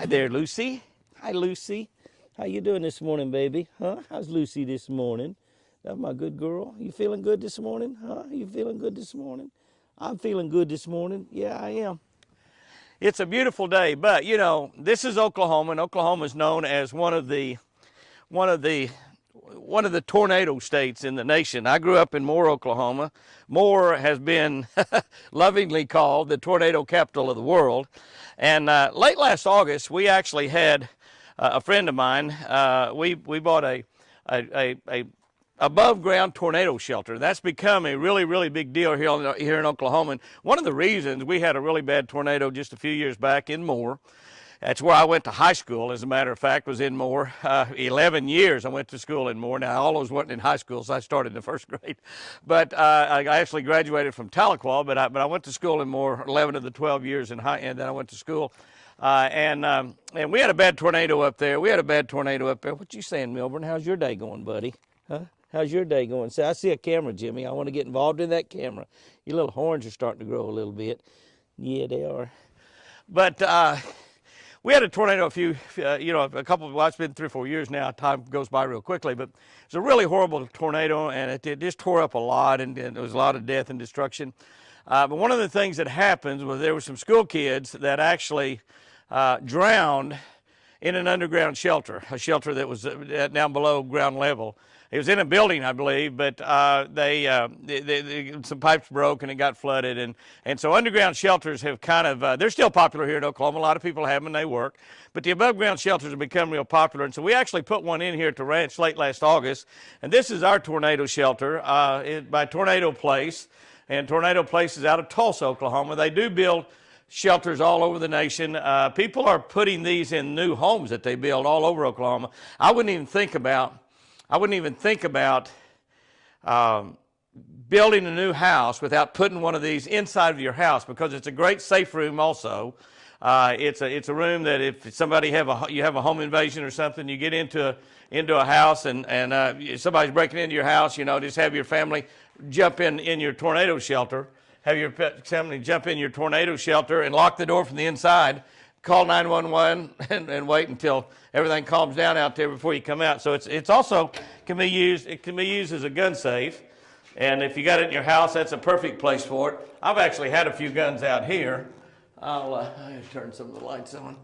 Hi there, Lucy. Hi, Lucy. How you doing this morning, baby? Huh? How's Lucy this morning? That's my good girl. You feeling good this morning? Huh? You feeling good this morning? I'm feeling good this morning. Yeah, I am. It's a beautiful day, but you know, this is Oklahoma, and Oklahoma is known as one of the tornado states in the nation. I grew up in Moore, Oklahoma. Moore has been lovingly called the tornado capital of the world. And late last August, we actually had a friend of mine. We bought a above ground tornado shelter. That's become a really big deal here in Oklahoma. And one of the reasons we had a really bad tornado just a few years back in Moore. That's where I went to high school, as a matter of fact, was in Moore. 11 years I went to school in Moore. Now, all those wasn't in high school, so I started in the first grade. But I actually graduated from Tahlequah, but I went to school in Moore 11 of the 12 years, and then I went to school. And we had a bad tornado up there. What you saying, Milburn? How's your day going, buddy? Huh? How's your day going? I see a camera, Jimmy. I want to get involved in that camera. Your little horns are starting to grow a little bit. Yeah, they are. But we had a tornado it's been 3 or 4 years now. Time goes by real quickly, but it's a really horrible tornado, and it just tore up a lot, and there was a lot of death and destruction. But one of the things that happens was there were some school kids that actually drowned in an underground shelter, a shelter that was down below ground level. It was in a building, I believe, but some pipes broke and it got flooded. And so underground shelters have kind of, they're still popular here in Oklahoma. A lot of people have them and they work. But the above ground shelters have become real popular. And so we actually put one in here at the ranch late last August. And this is our tornado shelter by Tornado Place. And Tornado Place is out of Tulsa, Oklahoma. They do build shelters all over the nation. People are putting these in new homes that they build all over Oklahoma. I wouldn't even think about building a new house without putting one of these inside of your house, because it's a great safe room also. It's a room that if somebody you have a home invasion or something, you get into a house and somebody's breaking into your house, just have your family jump in your tornado shelter. Have your family jump in your tornado shelter and lock the door from the inside. Call 911 and wait until everything calms down out there before you come out. So it's also can be used as a gun safe. And if you got it in your house, that's a perfect place for it. I've actually had a few guns out here. I'll turn some of the lights on.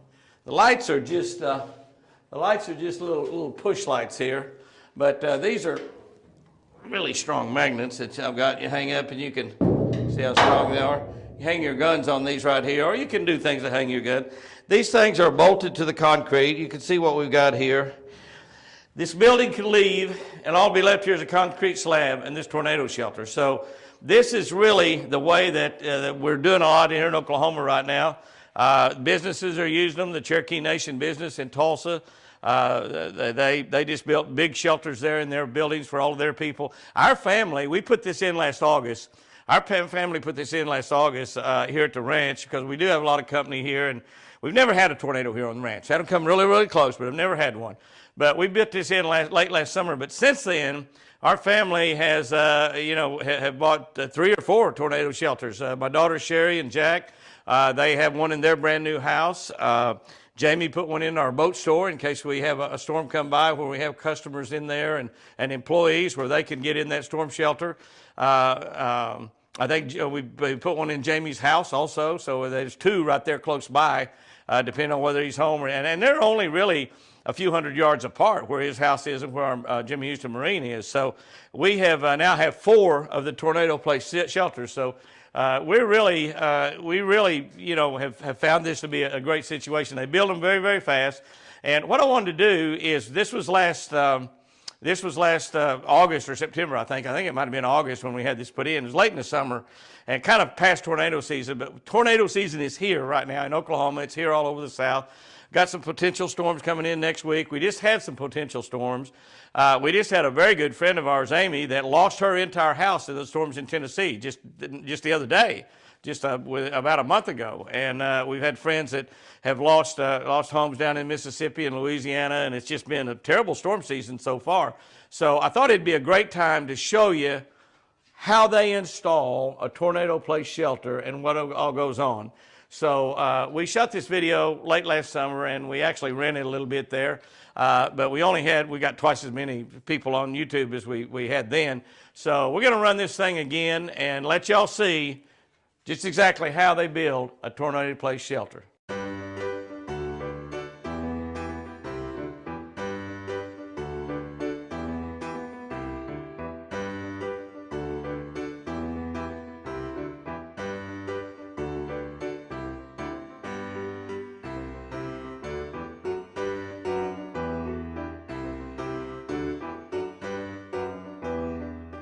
The lights are just little push lights here, but these are really strong magnets that I've got. You hang up and you can see how strong they are. You hang your guns on these right here, or you can do things to hang your gun. These things are bolted to the concrete. You can see what we've got here. This building can leave, and all be left here is a concrete slab and this tornado shelter. So this is really the way that we're doing a lot here in Oklahoma right now. Businesses are using them. The Cherokee Nation business in Tulsa, they just built big shelters there in their buildings for all of their people. Our family, we put this in last August. Our family put this in last August here at the ranch, because we do have a lot of company here, and we've never had a tornado here on the ranch. Had them come really close, but I've never had one. But we built this in late last summer. But since then, our family has, have bought 3 or 4 tornado shelters. My daughters Sherry and Jack, they have one in their brand new house. Jamie put one in our boat store in case we have a storm come by, where we have customers in there and employees where they can get in that storm shelter. I think we put one in Jamie's house also, so there's 2 right there close by, depending on whether he's home. And they're only really a few hundred yards apart, where his house is and where our Jimmy Houston Marine is. So we have now have 4 of the Tornado Place shelters. So we really have found this to be a great situation. They build them very fast. And what I wanted to do is, this was last August or September, I think. I think it might have been August when we had this put in. It was late in the summer and kind of past tornado season. But tornado season is here right now in Oklahoma. It's here all over the South. Got some potential storms coming in next week. We just had some potential storms. We just had a very good friend of ours, Amy, that lost her entire house in the storms in Tennessee just the other day, about a month ago. And we've had friends that have lost homes down in Mississippi and Louisiana, and it's just been a terrible storm season so far. So I thought it'd be a great time to show you how they install a Tornado Place shelter and what all goes on. So we shot this video late last summer, and we actually rented a little bit there. But we got twice as many people on YouTube as we had then. So we're going to run this thing again and let y'all see just exactly how they build a tornado place shelter.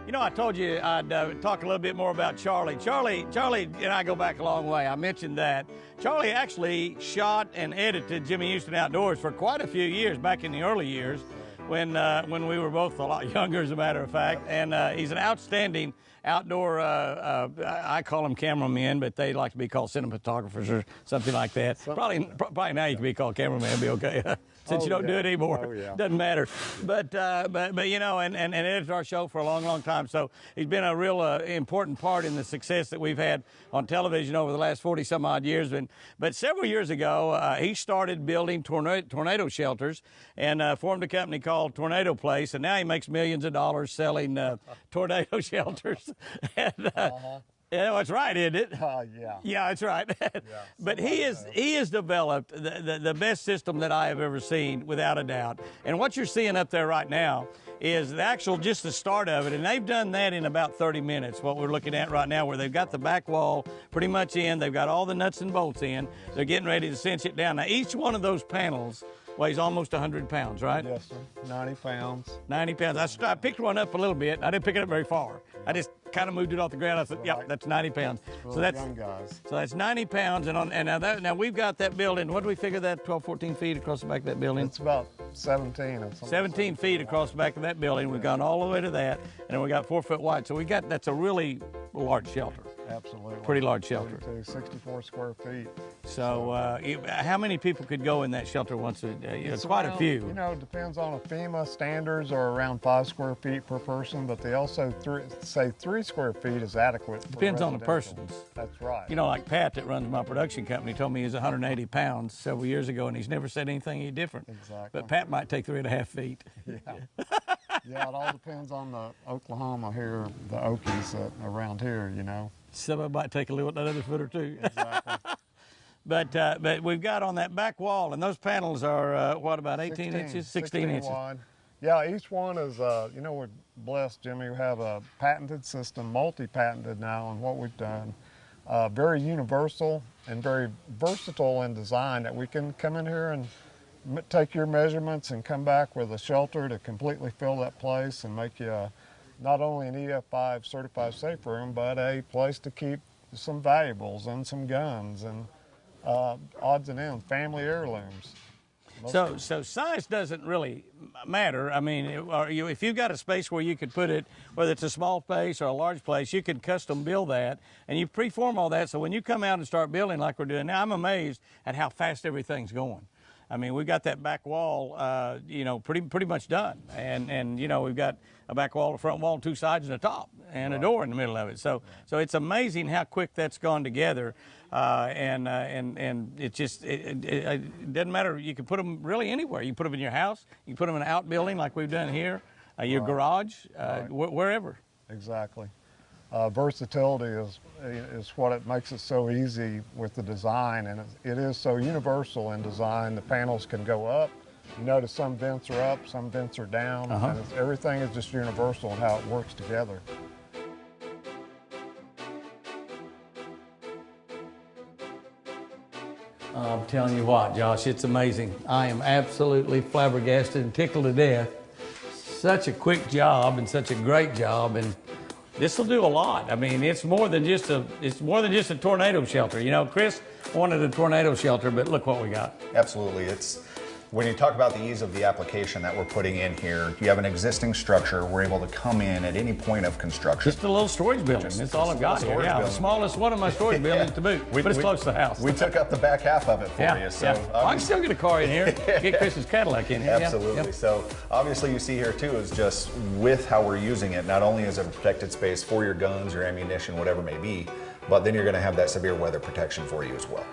You know, I told you I'd talk a little bit more about Charlie. Charlie and I go back a long way. I mentioned that. Charlie actually shot and edited Jimmy Houston Outdoors for quite a few years back in the early years when we were both a lot younger, as a matter of fact. And he's an outstanding outdoor, I call them cameramen, but they like to be called cinematographers or something like that. Probably now you can be called cameraman, it'll be okay. Since you don't do it anymore, doesn't matter. But you know, and edited our show for a long, long time. So he's been a real important part in the success that we've had on television over the last 40 some odd years. But several years ago, he started building tornado shelters and formed a company called Tornado Place. And now he makes millions of dollars selling tornado shelters. And, yeah, that's right, isn't it? Yeah. Yeah, that's right. But he has developed the best system that I have ever seen, without a doubt. And what you're seeing up there right now is just the start of it. And they've done that in about 30 minutes, what we're looking at right now, where they've got the back wall pretty much in. They've got all the nuts and bolts in. They're getting ready to cinch it down. Now, each one of those panels weighs almost 100 pounds, right? Yes, sir. 90 pounds. 90 pounds. I picked one up a little bit. I didn't pick it up very far. I just kind of moved it off the ground. I said, "Yep, that's 90 pounds." So that's 90 pounds. And now we've got that building. What do we figure that 12, 14 feet across the back of that building? It's about 17. 17 feet across the back of that building. We've gone all the way to that, and then we got 4 foot wide. So that's a really large shelter. Absolutely. Pretty large shelter. 64 square feet. So how many people could go in that shelter once it's quite a few. You know, it depends on a FEMA standards are around 5 square feet per person, but they also say 3 square feet is adequate. Depends on the persons. That's right. You know, like Pat that runs my production company told me he's 180 pounds several years ago, and he's never said anything any different. Exactly. But Pat might take 3.5 feet. Yeah. Yeah, it all depends on the Oklahoma here, the Okies around here, you know. Some of them might take another foot or two. Exactly. But we've got on that back wall, and those panels are, what, about 18 inches? 16 inches. Wide. Yeah, each one is, you know, we're blessed, Jimmy. We have a patented system, multi-patented now, and what we've done. Very universal and very versatile in design, that we can come in here and take your measurements and come back with a shelter to completely fill that place and make you not only an EF5 certified safe room, but a place to keep some valuables and some guns and odds and ends, family heirlooms. So size doesn't really matter. I mean, if you've got a space where you could put it, whether it's a small place or a large place, you could custom build that, and you preform all that. So when you come out and start building like we're doing now, I'm amazed at how fast everything's going. I mean, we got that back wall, you know, pretty much done, and you know, we've got a back wall, a front wall, 2 sides, and a top, and a door in the middle of it. So it's amazing how quick that's gone together, and it just it doesn't matter. You can put them really anywhere. You can put them in your house. You can put them in an outbuilding like we've done here, your garage, wherever. Exactly. Versatility is what it makes it so easy with the design, and it is so universal in design. The panels can go up. You notice some vents are up, some vents are down, and everything is just universal in how it works together. I'm telling you what, Josh, it's amazing. I am absolutely flabbergasted and tickled to death. Such a quick job and such a great job, and this will do a lot. I mean, it's more than just a tornado shelter. You know, Chris wanted a tornado shelter, but look what we got. Absolutely. When you talk about the ease of the application that we're putting in here, you have an existing structure. We're able to come in at any point of construction. Just a little storage building. That's all I've got here. Yeah, the smallest one of my storage buildings to boot, but it's close to the house. We took up the back half of it for you. So I can still get a car in here. Get Chris's Cadillac in here. Absolutely. Yeah. So obviously you see here too is just with how we're using it, not only is it a protected space for your guns, your ammunition, whatever it may be, but then you're going to have that severe weather protection for you as well.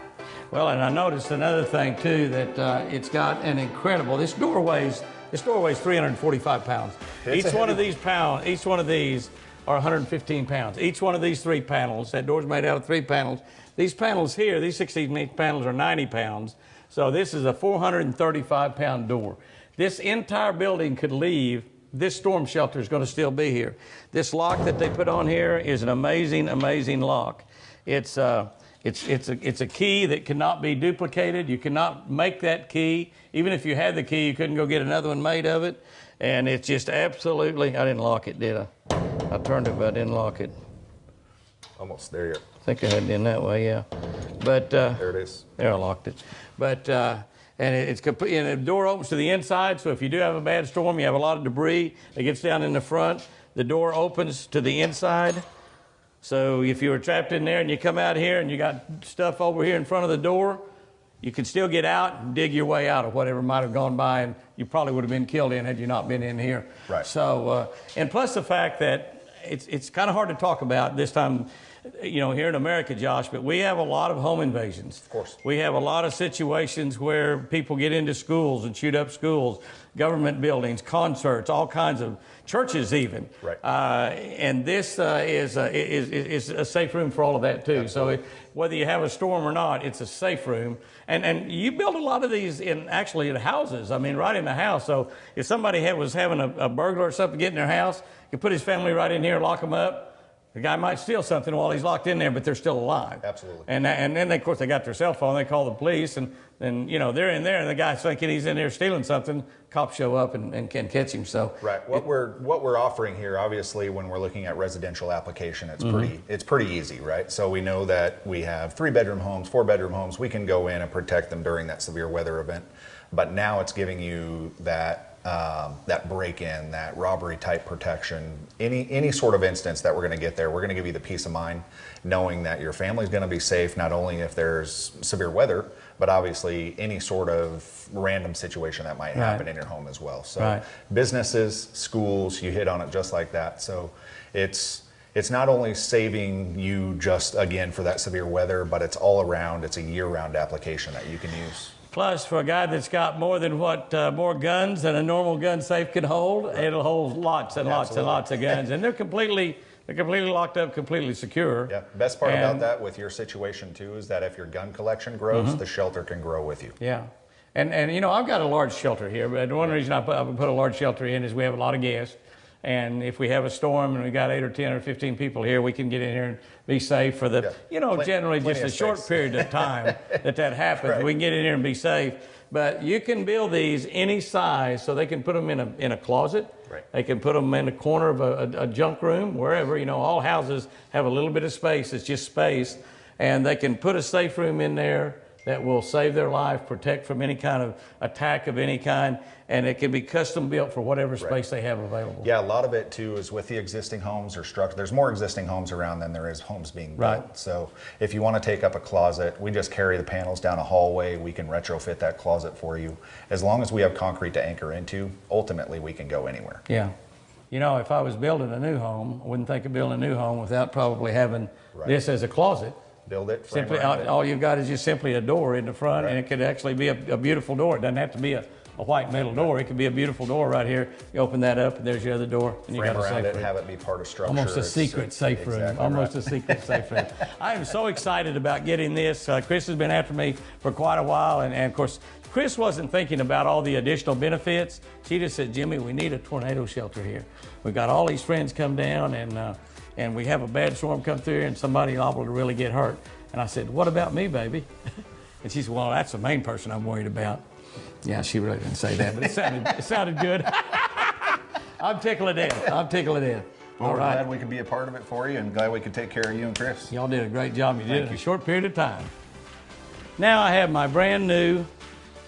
Well, and I noticed another thing too, that it's got an incredible, this door weighs 345 pounds. Each one of these are 115 pounds. Each one of these 3 panels, that door's made out of 3 panels. These panels here, these 16-inch panels are 90 pounds. So this is a 435 pound door. This entire building could leave. This storm shelter is going to still be here. This lock that they put on here is an amazing, amazing lock. It's a key that cannot be duplicated. You cannot make that key. Even if you had the key, you couldn't go get another one made of it. And it's just absolutely, I didn't lock it, did I? I turned it, but I didn't lock it. Almost there. I think I had it in that way, yeah. But there it is. There, I locked it. But and it's complete. And the door opens to the inside. So if you do have a bad storm, you have a lot of debris that gets down in the front. The door opens to the inside. So if you were trapped in there and you come out here and you got stuff over here in front of the door, you can still get out and dig your way out of whatever might have gone by, and you probably would have been killed in had you not been in here. Right. So, and plus the fact that it's kind of hard to talk about this time, you know, here in America, Josh, but we have a lot of home invasions. Of course. We have a lot of situations where people get into schools and shoot up schools, government buildings, concerts, all kinds of churches even. Right. And this is a safe room for all of that too. Absolutely. So whether you have a storm or not, it's a safe room. And you build a lot of these in houses. I mean, right in the house. So if somebody was having a burglar or something get in their house, you put his family right in here, lock them up. The guy might steal something while he's locked in there, but they're still alive. Absolutely. And then, of course, they got their cell phone. They call the police, and then, you know, they're in there, and the guy's thinking he's in there stealing something. Cops show up and can catch him. So right. What we're offering here, obviously, when we're looking at residential application, it's pretty easy, right? So we know that we have 3-bedroom homes, 4-bedroom homes. We can go in and protect them during that severe weather event. But now it's giving you that break-in, that robbery type protection, any sort of instance that we're going to get there, we're going to give you the peace of mind knowing that your family's going to be safe, not only if there's severe weather, but obviously any sort of random situation that might happen in your home as well. So businesses, schools, you hit on it just like that. So it's not only saving you just, again, for that severe weather, but it's all around. It's a year-round application that you can use. Plus, for a guy that's got more guns than a normal gun safe can hold, it'll hold lots and lots and lots of guns, and they're completely locked up, completely secure. Yeah. Best part about that with your situation too is that if your gun collection grows, the shelter can grow with you. Yeah, and you know, I've got a large shelter here, but one reason I put a large shelter in is we have a lot of guests. And if we have a storm and we got 8 or 10 or 15 people here, we can get in here and be safe for the, generally just a short period of time that happens. Right. We can get in here and be safe. But you can build these any size, so they can put them in a closet. Right. They can put them in the corner of a junk room, wherever. You know, all houses have a little bit of space. It's just space. And they can put a safe room in there that will save their life, protect from any kind of attack of any kind, and it can be custom built for whatever space they have available. Yeah, a lot of it too is with the existing homes or structure. There's more existing homes around than there is homes being built. So if you want to take up a closet, we just carry the panels down a hallway. We can retrofit that closet for you. As long as we have concrete to anchor into, ultimately we can go anywhere. Yeah. You know, if I was building a new home, I wouldn't think of building a new home without probably having this as a closet. Build it. Simply, all you've got is just simply a door in the front, and it could actually be a beautiful door. It doesn't have to be a white metal door. It could be a beautiful door right here. You open that up, and there's your other door, and you got a safe room. Have it be part of structure. Almost a secret safe room. Exactly Almost a secret safe room. I am so excited about getting this. Chris has been after me for quite a while, and of course, Chris wasn't thinking about all the additional benefits. She just said, Jimmy, we need a tornado shelter here. We've got all these friends come down, and we have a bad storm come through, and somebody liable to really get hurt. And I said, what about me, baby? And she said, well, that's the main person I'm worried about. Yeah, she really didn't say that, but it sounded good. I'm tickled to death. Well, we're glad we could be a part of it for you, and glad we could take care of you and Chris. Y'all did a great job. You did it in a short period of time. Now I have my brand new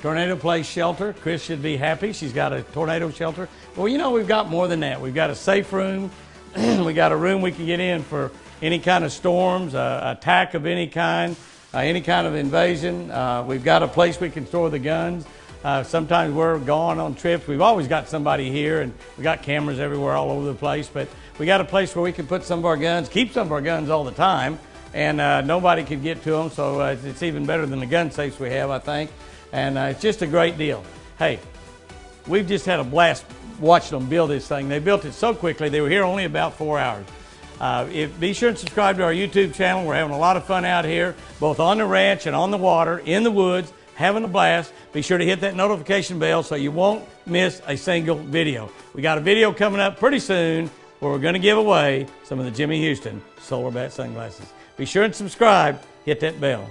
Tornado Place shelter. Chris should be happy. She's got a tornado shelter. Well, you know, we've got more than that. We've got a safe room. We got a room we can get in for any kind of storms, attack of any kind of invasion. We've got a place we can store the guns. Sometimes we're gone on trips. We've always got somebody here, and we got cameras everywhere all over the place, but we got a place where we can put some of our guns, keep some of our guns all the time, and nobody could get to them, so it's even better than the gun safes we have, I think. And it's just a great deal. Hey, we've just had a blast watching them build this thing. They built it so quickly. They were here only about 4 hours. Be sure and subscribe to our YouTube channel. We're having a lot of fun out here, both on the ranch and on the water, in the woods, having a blast. Be sure to hit that notification bell so you won't miss a single video. We got a video coming up pretty soon where we're going to give away some of the Jimmy Houston Solar Bat sunglasses. Be sure and subscribe, hit that bell.